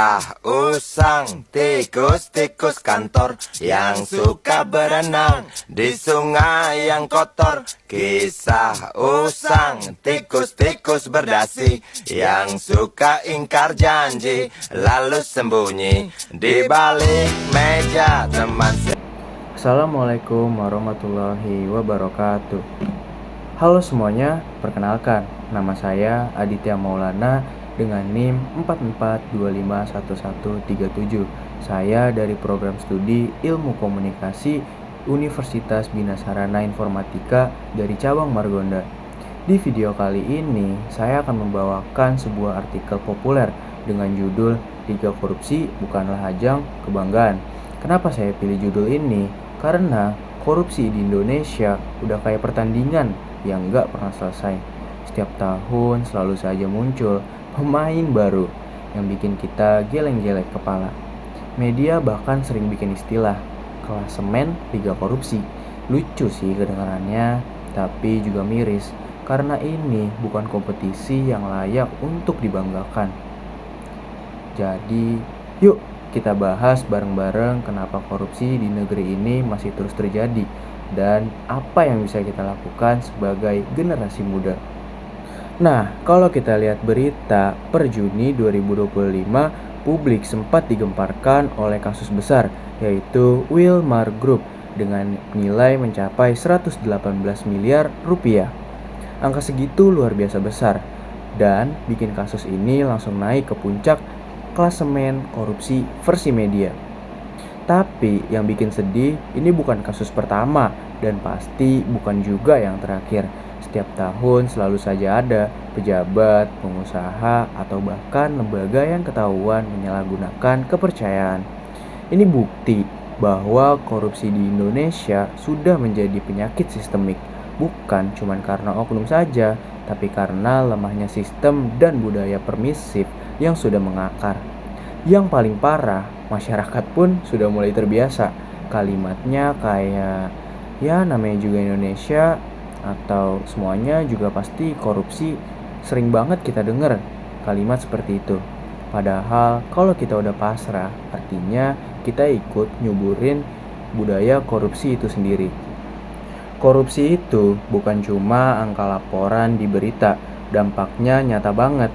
Kisah usang tikus-tikus kantor yang suka berenang di sungai yang kotor. Kisah usang tikus-tikus berdasi yang suka ingkar janji lalu sembunyi di balik meja teman. Assalamualaikum warahmatullahi wabarakatuh. Halo semuanya, perkenalkan, nama saya Aditya Maulana dengan NIM 44251137. Saya dari program studi Ilmu Komunikasi Universitas Bina Sarana Informatika dari cabang Margonda. Di video kali ini, saya akan membawakan sebuah artikel populer dengan judul "Liga Korupsi Bukanlah Ajang Kebanggaan". Kenapa saya pilih judul ini? Karena korupsi di Indonesia udah kayak pertandingan yang gak pernah selesai. Setiap tahun selalu saja muncul pemain baru yang bikin kita geleng-geleng kepala. Media bahkan sering bikin istilah klasemen Liga Korupsi. Lucu sih kedengarannya, tapi juga miris karena ini bukan kompetisi yang layak untuk dibanggakan. Jadi, yuk kita bahas bareng-bareng kenapa korupsi di negeri ini masih terus terjadi dan apa yang bisa kita lakukan sebagai generasi muda. Nah, kalau kita lihat berita per Juni 2025, publik sempat digemparkan oleh kasus besar, yaitu Wilmar Group dengan nilai mencapai 118 miliar rupiah. Angka segitu luar biasa besar dan bikin kasus ini langsung naik ke puncak klasemen korupsi versi media. Tapi yang bikin sedih, ini bukan kasus pertama dan pasti bukan juga yang terakhir. Setiap tahun selalu saja ada pejabat, pengusaha, atau bahkan lembaga yang ketahuan menyalahgunakan kepercayaan. Ini bukti bahwa korupsi di Indonesia sudah menjadi penyakit sistemik, bukan cuma karena oknum saja, tapi karena lemahnya sistem dan budaya permisif yang sudah mengakar. Yang paling parah, masyarakat pun sudah mulai terbiasa. Kalimatnya kayak, ya namanya juga Indonesia, atau semuanya juga pasti korupsi. Sering banget kita dengar kalimat seperti itu. Padahal kalau kita udah pasrah, artinya kita ikut nyuburin budaya korupsi itu sendiri. Korupsi itu bukan cuma angka laporan di berita, dampaknya nyata banget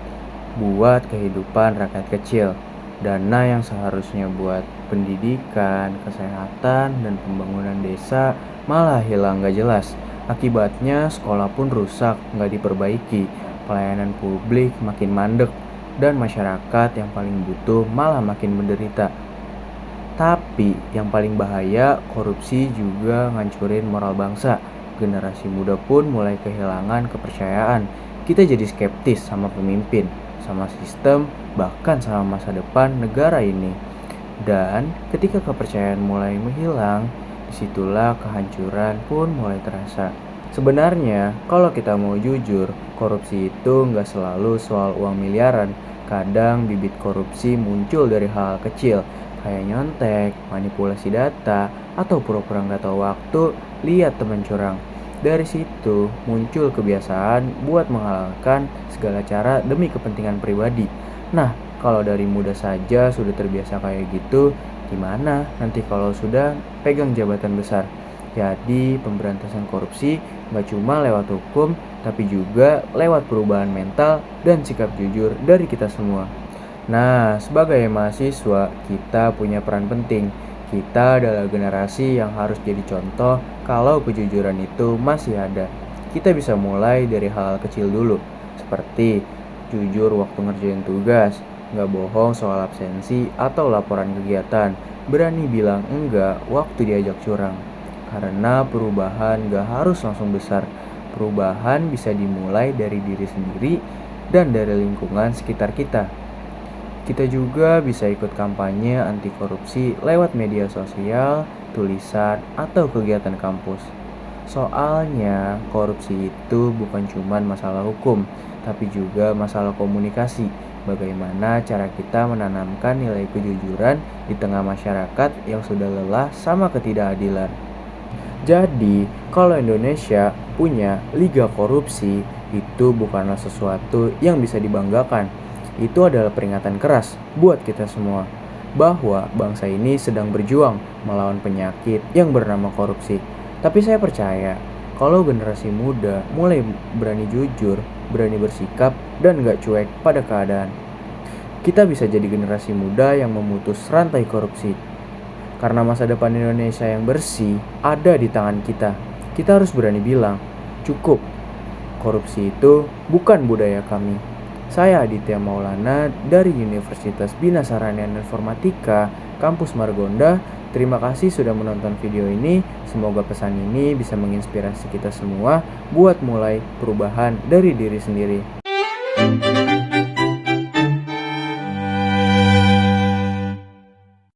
buat kehidupan rakyat kecil. Dana yang seharusnya buat pendidikan, kesehatan, dan pembangunan desa malah hilang gak jelas. Akibatnya sekolah pun rusak, gak diperbaiki, pelayanan publik makin mandek, dan masyarakat yang paling butuh malah makin menderita. Tapi yang paling bahaya, korupsi juga ngancurin moral bangsa. Generasi muda pun mulai kehilangan kepercayaan. Kita jadi skeptis sama pemimpin, sama sistem, bahkan sama masa depan negara ini. Dan ketika kepercayaan mulai menghilang, disitulah kehancuran pun mulai terasa. Sebenarnya, kalau kita mau jujur, korupsi itu nggak selalu soal uang miliaran. Kadang bibit korupsi muncul dari hal kecil, kayak nyontek, manipulasi data, atau pura-pura nggak tahu waktu lihat teman curang. Dari situ muncul kebiasaan buat menghalalkan segala cara demi kepentingan pribadi. Nah, kalau dari muda saja sudah terbiasa kayak gitu, gimana nanti kalau sudah pegang jabatan besar? Jadi pemberantasan korupsi gak cuma lewat hukum, tapi juga lewat perubahan mental dan sikap jujur dari kita semua. Nah, sebagai mahasiswa, kita punya peran penting. Kita adalah generasi yang harus jadi contoh kalau kejujuran itu masih ada. Kita bisa mulai dari hal kecil dulu, seperti jujur waktu ngerjain tugas, gak bohong soal absensi atau laporan kegiatan, berani bilang enggak waktu diajak curang. Karena perubahan gak harus langsung besar. Perubahan bisa dimulai dari diri sendiri dan dari lingkungan sekitar kita. Kita juga bisa ikut kampanye anti korupsi lewat media sosial, tulisan, atau kegiatan kampus. Soalnya korupsi itu bukan cuma masalah hukum, tapi juga masalah komunikasi. Bagaimana cara kita menanamkan nilai kejujuran di tengah masyarakat yang sudah lelah sama ketidakadilan. Jadi, kalau Indonesia punya liga korupsi, itu bukanlah sesuatu yang bisa dibanggakan. Itu adalah peringatan keras buat kita semua bahwa bangsa ini sedang berjuang melawan penyakit yang bernama korupsi. Tapi saya percaya kalau generasi muda mulai berani jujur, berani bersikap, dan gak cuek pada keadaan, kita bisa jadi generasi muda yang memutus rantai korupsi. Karena masa depan Indonesia yang bersih ada di tangan kita. Kita harus berani bilang, cukup. Korupsi itu bukan budaya kami. Saya Aditya Maulana dari Universitas Bina Sarana dan Informatika, Kampus Margonda. Terima kasih sudah menonton video ini. Semoga pesan ini bisa menginspirasi kita semua buat mulai perubahan dari diri sendiri.